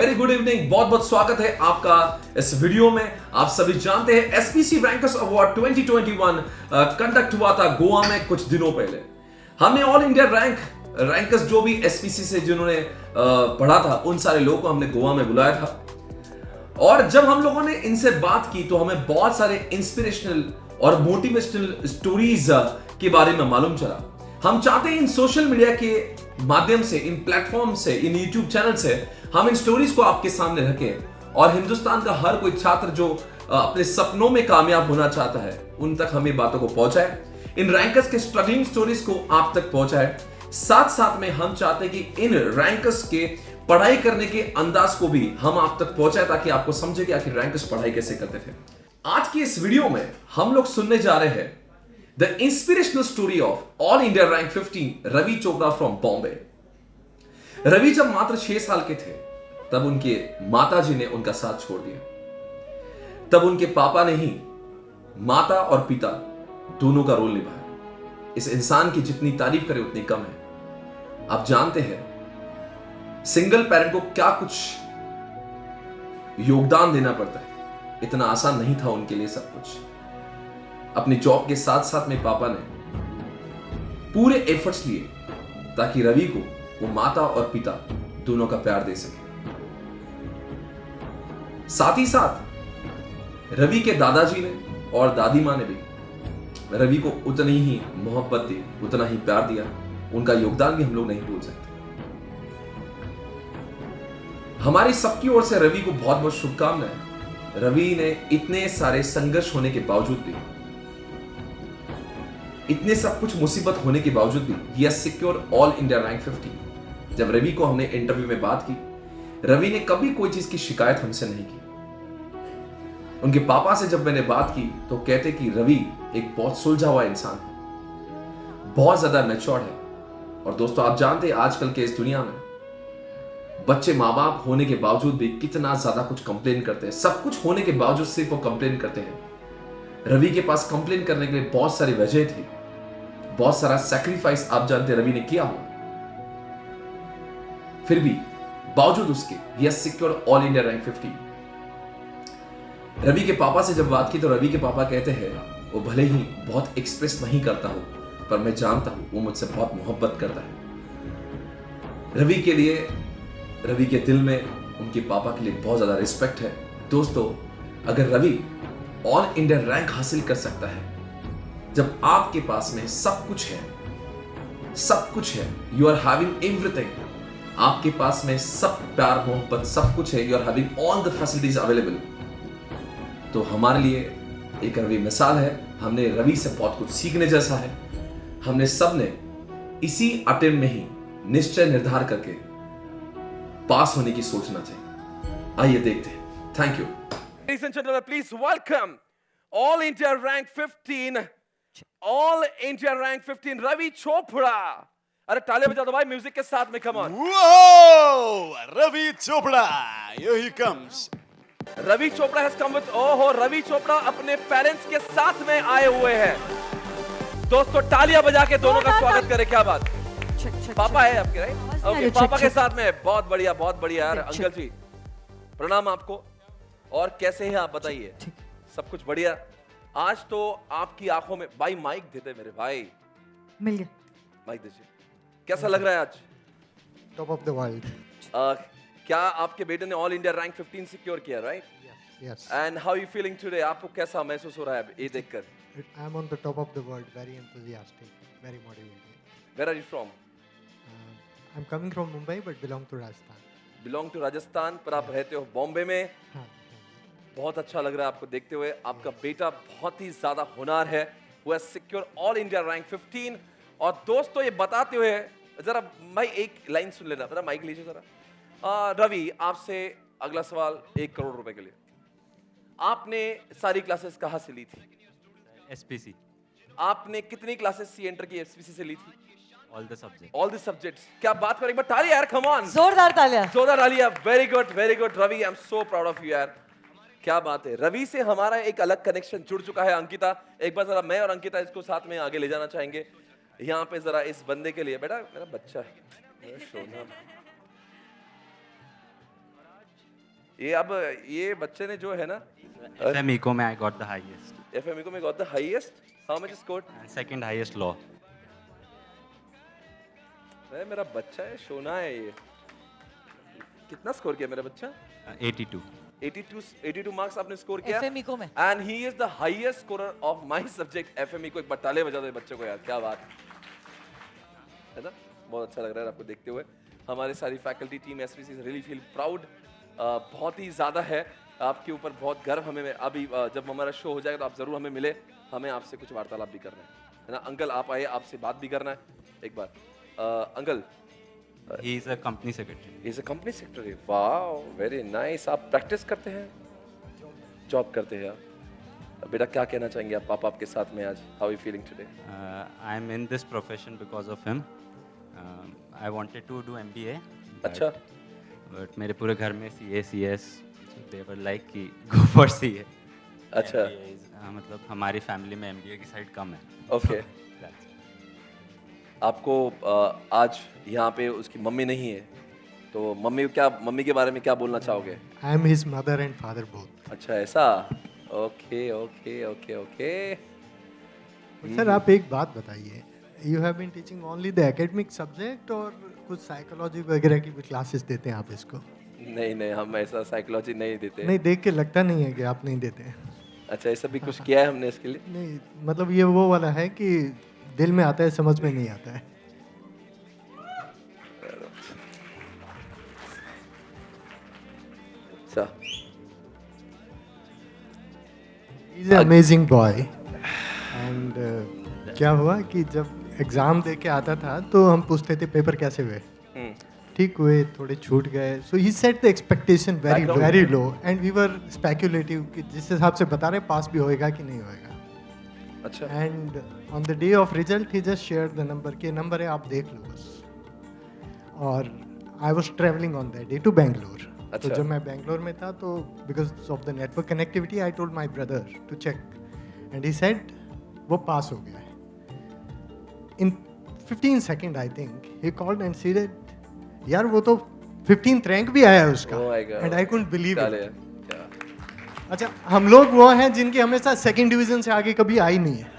Very good evening, बहुत बहुत स्वागत है आपका इस वीडियो में। आप सभी जानते हैं एसपीसी रैंकर्स अवार्ड 2021 कंडक्ट हुआ था गोवा में कुछ दिनों पहले। हमने ऑल इंडिया रैंकर्स जो भी एसपीसी से जिन्होंने पढ़ा था उन सारे लोगों को हमने गोवा में बुलाया था। और जब हम लोगों ने इनसे बात की तो हमें बहुत सारे इंस्पिरेशनल और मोटिवेशनल स्टोरीज के बारे में मालूम चला। हम चाहते हैं इन सोशल मीडिया के माध्यम से, इन प्लेटफॉर्म से, इन यूट्यूब चैनल से हम इन स्टोरीज को आपके सामने रखें और हिंदुस्तान का हर कोई छात्र जो अपने सपनों में कामयाब होना चाहता है उन तक हम ये बातों को पहुंचाए, इन रैंकर्स के स्ट्रगलिंग स्टोरीज को आप तक पहुंचाए। साथ साथ में हम चाहते हैं कि इन रैंकर्स के पढ़ाई करने के अंदाज को भी हम आप तक पहुंचाए ताकि आपको समझे कि आखिर रैंकर्स पढ़ाई कैसे करते थे। आज की इस वीडियो में हम लोग सुनने जा रहे हैं the inspirational story of all India rank 15 Ravi Chopra from Bombay. Ravi जब मात्र 6 साल के थे तब उनके माताजी ने उनका साथ छोड़ दिया। तब उनके पापा ने ही माता और पिता दोनों का रोल निभाया। इस इंसान की जितनी तारीफ करें उतनी कम है। आप जानते हैं सिंगल पेरेंट को क्या कुछ योगदान देना पड़ता है, इतना आसान नहीं था उनके लिए सब कुछ। अपनी जॉब के साथ साथ में पापा ने पूरे एफर्ट्स लिए ताकि रवि को वो माता और पिता दोनों का प्यार दे सके। साथ ही साथ रवि के दादाजी ने और दादी माँ ने भी रवि को उतनी ही मोहब्बत दी, उतना ही प्यार दिया। उनका योगदान भी हम लोग नहीं भूल सकते। हमारी सबकी ओर से रवि को बहुत बहुत शुभकामनाएं। रवि ने इतने सारे संघर्ष होने के बावजूद भी, इतने सब कुछ मुसीबत होने के बावजूद भी ही has secured all India rank 15। जब रवि को हमने इंटरव्यू में बात की, रवि ने कभी कोई चीज की शिकायत हमसे नहीं की। उनके पापा से जब मैंने बात की तो कहते कि रवि एक बहुत सुलझा हुआ इंसान है, बहुत ज्यादा मैच्योर्ड है। और दोस्तों आप जानते हैं आजकल के इस दुनिया में बच्चे माँ बाप होने के बावजूद भी कितना ज्यादा कुछ कंप्लेन करते हैं। सब कुछ होने के बावजूद सिर्फ वो कंप्लेन करते हैं। रवि के पास कंप्लेन करने के लिए बहुत सारी वजह थी, बहुत सारा सैक्रिफाइस आप जानते रवि ने किया हुआ। फिर भी बावजूद उसके he has secured all India rank 15। Ravi के पापा से जब बात की तो रवि के पापा कहते हैं वो भले ही बहुत एक्सप्रेस नहीं करता हो पर मैं जानता हूं वो मुझसे बहुत मोहब्बत करता है। रवि के लिए, रवि के दिल में उनके पापा के लिए बहुत ज्यादा रिस्पेक्ट है। दोस्तों अगर रवि ऑल इंडिया रैंक हासिल कर सकता है जब आपके पास में सब कुछ है, सब कुछ है, यू आर हैविंग एवरीथिंग, आपके पास में सब प्यार मोहब्बत सब कुछ है, you are having all the facilities available, तो हमारे लिए एक रवि मिसाल है। हमने रवि से बहुत कुछ सीखने जैसा है। हमने सब ने इसी अटेम्प्ट में ही निश्चय निर्धार करके पास होने की सोचना चाहिए। आइए देखते हैं। Thank you. Ladies and gentlemen, please welcome All India Rank 15, All India Rank 15, Ravi Chopra. अरे तालियां बजा दो भाई म्यूजिक के साथ में, come on. Whoa! Ravi Chopra, here he comes. Ravi Chopra has come with, ओहो रवि चोपड़ा अपने पेरेंट्स के साथ में आए हुए हैं। दोस्तों तालियां बजा के दोनों का स्वागत करें। क्या बात, पापा है आपके, राइट? ओके, पापा के साथ में, बहुत बढ़िया बहुत बढ़िया यार। अंकल जी प्रणाम आपको। और कैसे हैं आप बताइए? सब कुछ बढ़िया। आज तो आपकी आंखों में, भाई माइक देते मेरे भाई, मिल गया माइक दीजिए। कैसा लग रहा है आज? Top of the world. क्या आपके बेटे ने ऑल इंडिया रैंक 15 सिक्योर किया, right? Yes. And how you feeling today? आपको कैसा महसूस हो रहा है ये देखकर? I am on the top of the world, very enthusiastic, very motivated. Where are you from? I am coming from Mumbai but belong to Rajasthan. Belong to Rajasthan, पर आप रहते हो बॉम्बे में। हाँ। बहुत अच्छा लग रहा है आपको देखते हुए। आपका बेटा बहुत ही ज्यादा होनहार है, वो has secure all India rank 15। और दोस्तों ये बताते हुए जरा भाई एक लाइन सुन लेना, जरा माइक लीजिए जरा। रवि आपसे अगला सवाल 1 करोड़ रुपए के लिए। आपने सारी क्लासेस कहाँ से ली थी? एसपीसी। आपने कितनी क्लासेस सी एंटर की एसपीसी से ली थी? All the subject. All the subjects. क्या बात करें, एक बार ताली यार, कम ऑन, जोरदार तालियां। जोरदार तालियां। Very good Ravi, I am so proud of you यार। क्या बात है। रवि से हमारा एक अलग कनेक्शन जुड़ चुका है। अंकिता, एक बार जरा मैं और अंकिता इसको साथ में आगे ले जाना चाहेंगे। यहाँ पे जरा इस बंदे के लिए, बेटा मेरा बच्चा है, सोना। ये अब ये बच्चे ने जो है ना FM Eco में I got the highest. FM को में got the highest. How much scored? And second highest law. अरे मेरा बच्चा है, सोना है ये. कितना स्कोर किया मेरा बच्चा? 82. 82 मार्क्स आपने स्कोर किया. FM Eco में. And he is the highest scorer of my subject FM को. एक बार तालियां बजा दो बच्चे को यार, क्या बात है ना? बहुत अच्छा लग रहा है आपको देखते हुए. हमारी सारी faculty team SPC is really feel proud. बहुत ही ज़्यादा है आपके ऊपर, बहुत गर्व हमें. अभी जब हमारा शो हो जाएगा तो आप ज़रूर हमें मिले, हमें आपसे कुछ वार्तालाप भी करना है ना अंकल? आप आइए, आपसे बात भी करना है एक बार. Uncle, He is a company secretary. he is a company secretary. Wow, very nice. आप प्रैक्टिस करते हैं, जॉब करते हैं आप? बेटा क्या कहना चाहेंगे आप पापा आपके साथ में आज? How are you feeling today? I am in this profession because of him. I wanted to do MBA. अच्छा. But मेरे पूरे घर में CA, CS, so they were like कि go for CA. अच्छा. MBA is, मतलब हमारी फैमिली में MBA की साइड कम है. Okay. That's it. आपको आज यहाँ पे उसकी मम्मी नहीं है, तो मम्मी के बारे में क्या बोलना चाहोगे? I am his mother and father both. अच्छा ऐसा. Okay okay okay okay. Sir आप एक बात बताइए, you have been teaching only the academic subject और कुछ साइकोलॉजी वगैरह की भी क्लासेस देते हैं आप इसको? नहीं हम ऐसा साइकोलॉजी नहीं देते. नहीं, देख के लगता नहीं है कि आप नहीं देते हैं. अच्छा, ऐसा भी कुछ किया है हमने इसके लिए? नहीं, मतलब ये वो वाला है कि दिल में आता है, समझ में नहीं आता है. अच्छा. He's an amazing boy. And क्या हुआ कि जब एग्ज़ाम दे के आता था तो हम पूछते थे पेपर कैसे हुए. ठीक हुए, थोड़े छूट गए. So he set the expectation very low and we were speculative कि जिस हिसाब से बता रहे पास भी होएगा कि नहीं होएगा. अच्छा. And on the day of result he just share the number के नंबर है, आप देख लो बस. और I was travelling on that day to Bangalore. तो जब मैं बैंगलोर में था तो because of the network connectivity I told my brother to check and he said वो पास हो गया है. In 15 second I think he called and said यार वो तो 15th रैंक भी आया है उसका. And I couldn't believe it. अच्छा, हम लोग वो हैं जिनकी हमेशा सेकंड डिवीजन से आगे कभी आई नहीं है.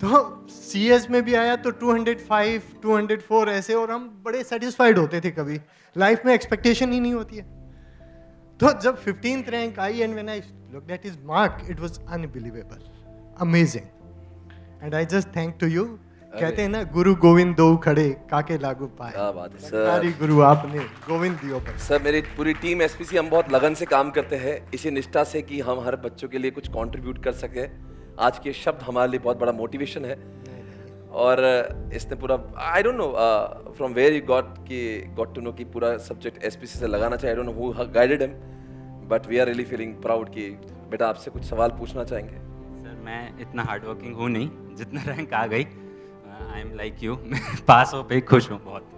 तो CS में भी आया तो 205, 204 ऐसे, और हम बड़े सेटिस्फाइड होते थे. कभी लाइफ में एक्सपेक्टेशन ही नहीं होती है. तो जब 15th रैंक आई and when I looked at his mark it was unbelievable, amazing. And I just thank to you. कहते हैं ना, गुरु गोविंद दो खड़े काके लागू पाए. क्या बात है सर. हमारी गुरु आपने गोविंद दियो पर. सर, मेरी पूरी टीम SPC हम बहुत लगन से काम करते हैं इसी निष्ठा से कि हम हर बच्चों के लिए कुछ कंट्रीब्यूट कर सके. आज के शब्द हमारे लिए बहुत बड़ा मोटिवेशन है. और इसने पूरा I don't know from where you got to know कि पूरा सब्जेक्ट SPC से लगाना चाहिए. I don't know who guided him, but we are really feeling proud कि बेटा आपसे कुछ सवाल पूछना चाहेंगे. सर मैं इतना हार्ड वर्किंग हूँ नहीं, जितना रैंक आ गई आई एम लाइक यू. मैं पास हो पे खुश हूँ बहुत.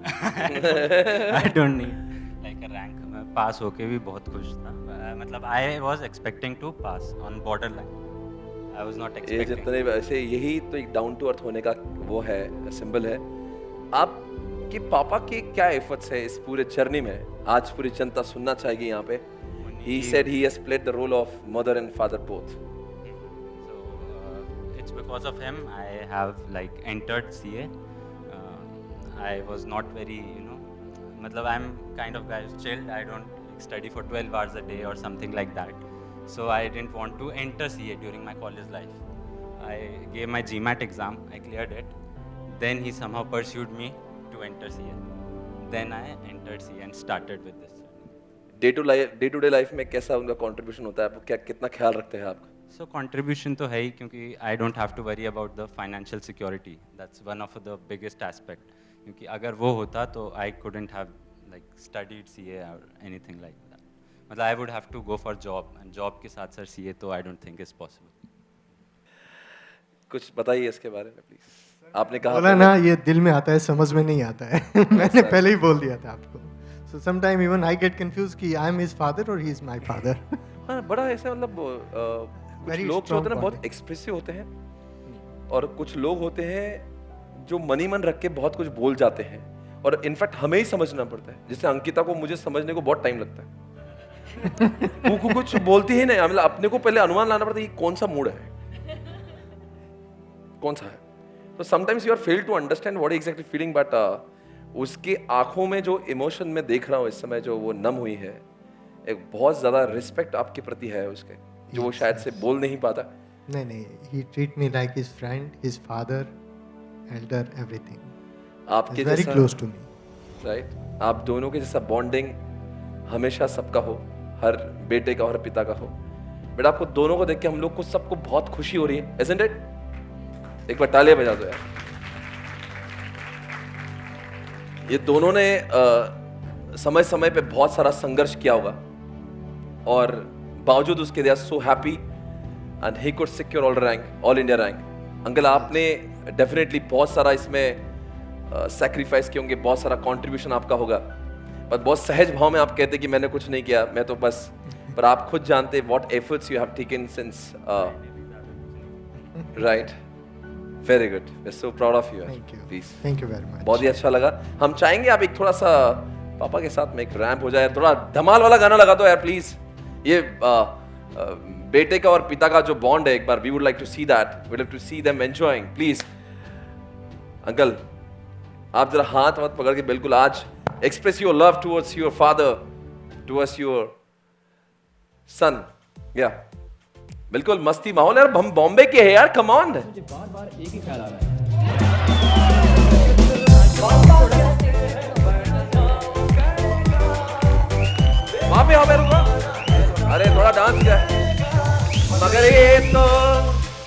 I don't need like a rank. मैं पास होके भी बहुत खुश था. मतलब I was expecting to pass on border line. I was not ये एक्सपेक्टिंग. जितने वैसे यही तो एक डाउन टू अर्थ होने का वो है, सिंबल है. आपके पापा के क्या एफर्ट्स है इस पूरे जर्नी में? आज पूरी जनता सुनना चाहेगी यहाँ पे. He said he has played the role of mother and father both. It's because of him I have like entered CA. I was not very, matlab I'm kind of guy who's chilled. I don't study for 12 hours a day or something like that. So I didn't want to enter CA during my college life. I gave my GMAT exam. I cleared it. Then he somehow pursued me to enter CA. Then I entered CA and started with this. Day to day life में कैसा उनका contribution होता है? आप क्या कितना ख्याल रखते हैं आपका? So contribution तो है ही, क्योंकि I don't have to worry about the financial security. That's one of the biggest aspect. क्योंकि अगर वो होता तो I couldn't have like studied CA or anything like that. मतलब I would have to go for job, and job के साथ sir CA तो I don't think is possible. कुछ बताइए इसके बारे में प्लीज. आपने कहा बोला ना, ये दिल में आता है, समझ में नहीं आता है. मैंने पहले ही बोल दिया था आपको. So sometime even I get confused कि I am his father or he is my father. हाँ, बड़ा ऐसा मतलब कुछ Very लोग जो होते हैं ना strong बहुत bonding. एक्सप्रेसिव होते हैं, और कुछ लोग होते हैं जो मनी मन रख के बहुत कुछ बोल जाते हैं, और इनफैक्ट हमें ही समझना पड़ता है। जैसे अंकिता को मुझे समझने को बहुत टाइम लगता है। वो कुछ बोलती ही नहीं, मतलब अपने को पहले अनुमान लाना पड़ता है कि कौन सा मूड है, कौन सा है। तो sometimes you are fail to understand what exactly feeling, but उसके आंखों में जो इमोशन मैं देख रहा हूँ इस समय, जो वो नम हुई है, एक बहुत ज्यादा रिस्पेक्ट आपके प्रति है उसके, जो वो शायद से बोल नहीं पाता। नहीं, he treat me like his friend, his father, elder, everything. आपके He's very जैसा close to me. राइट, आप दोनों के जैसा बॉन्डिंग हमेशा सबका हो, हर बेटे का और पिता का हो। बट आपको दोनों को देख के हम लोग को सबको बहुत खुशी हो रही है, isn't it? एक बार तालियां बजा दो यार। ये दोनों ने समय समय पे बहुत सारा संघर्ष किया होगा और बावजूद उसके they are so happy and he could secure all India rank. Uncle आपने डेफिनेटली बहुत सारा इसमें सैक्रिफाइस किए होंगे, बहुत सारा कंट्रीब्यूशन आपका होगा, पर बहुत सहज भाव में आप कहते कि मैंने कुछ नहीं किया, मैं तो बस, पर आप खुद जानते what efforts you have taken since, right. Very good, we are so proud of you. Please, Thank you very much. बहुत ही अच्छा लगा। हम चाहेंगे आप एक थोड़ा सा पापा के साथ में एक रैंप हो जाए, थोड़ा धमाल वाला गाना लगा दो यार प्लीज। ये बेटे का और पिता का जो बॉन्ड है, एक बार we would like to see that, we would like to see them enjoying. Please uncle, आप जरा हाथ वाथ पकड़ के बिल्कुल आज express your love towards your father, towards your son. या बिल्कुल मस्ती माहौल यार, हम बॉम्बे के हैं यार, कम ऑन। मुझे बार बार एक ही ख्याल आ रहा है। वहां पे रुको, अरे थोड़ा डांस किया, मगर ये तो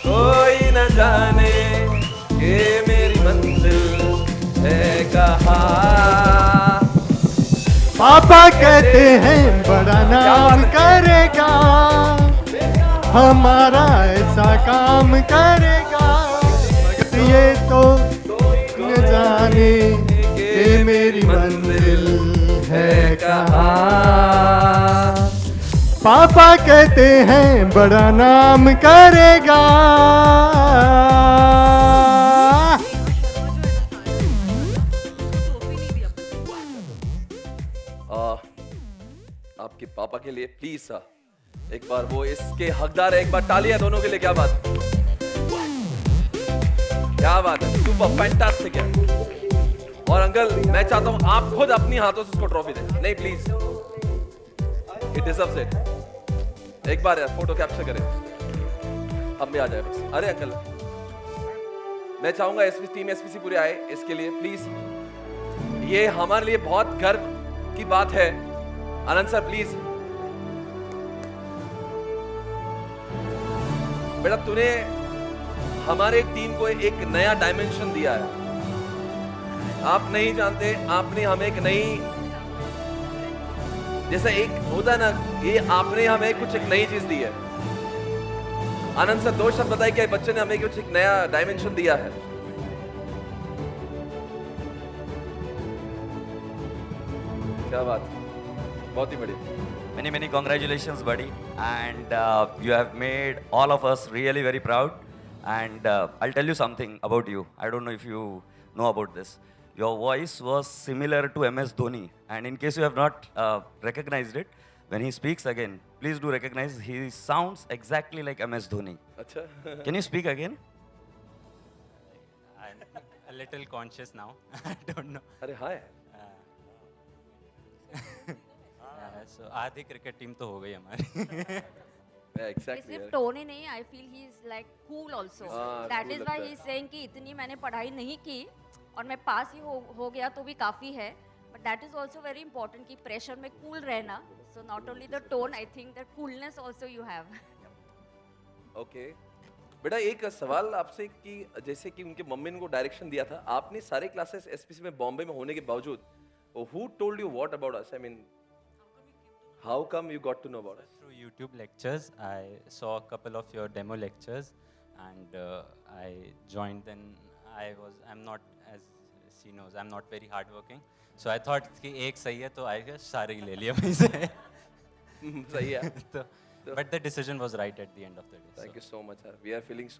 कोई न जाने कि मेरी मंजिल है कहाँ। पापा कहते हैं बड़ा नाम करेगा, हमारा ऐसा काम करेगा, मगर ये तो न जाने कि मेरी मंजिल है कहाँ। पापा कहते हैं बड़ा नाम करेगा। आपके पापा के लिए प्लीज एक बार वो इसके हकदार है, एक बार तालियां दोनों के लिए। क्या बात, क्या बात है, सुपर फैंटास्टिक है। और अंकल मैं चाहता हूं आप खुद अपनी हाथों से उसको ट्रॉफी दें। नहीं प्लीज, इट डिजर्व्स इट। एक बार यार फोटो कैप्चर करें, अब भी आ जाए बस। अरे अंकल मैं चाहूंगा टीम एसपीसी पूरी आए इसके लिए प्लीज, ये हमारे लिए बहुत गर्व की बात है। आनंद सर प्लीज। बेटा तूने हमारे टीम को एक नया डायमेंशन दिया है, आप नहीं जानते, आपने हमें एक नई, जैसा एक होता है ना, ये आपने हमें कुछ एक नई चीज दी है। आनंद सर दो शब्द बताइए कि बच्चे ने हमें कुछ एक नया डायमेंशन दिया है। क्या बात, बहुत ही बढ़िया। Many congratulations, buddy, and you have made all of us really very proud. And I'll tell you something about you. I don't know if you know about this. Your voice was similar to MS Dhoni, and in case you have not recognized it, when he speaks again, please do recognize he sounds exactly like MS Dhoni. अच्छा Can you speak again? I'm a little conscious now. I don't know. अरे हाय, So आधी cricket team तो हो गई हमारी। Exactly सिर्फ tone ही नहीं, I feel he is like cool also, that is why he is saying कि इतनी मैंने पढ़ाई नहीं की और मैं पास ही हो गया तो भी काफी है, but that is also very important कि प्रेशर में कूल रहना। So not only the tone, I think that coolness also you have. Okay बेटा, एक सवाल आपसे कि जैसे कि उनके मम्मी ने उनको डायरेक्शन दिया था, आपने सारे क्लासेस एसपीसी में बॉम्बे में होने के बावजूद, who told you what about us? I mean, how come you got to know about us? Through YouTube lectures, I saw a couple of your demo lectures, and I joined. Then I'm not, as she knows, I'm not very hardworking. So I thought कि एक सही है तो I guess सारे ही ले लिया मुझसे। सही है। But the decision was right at the end of the day. Thank you so much, sir. We are feeling so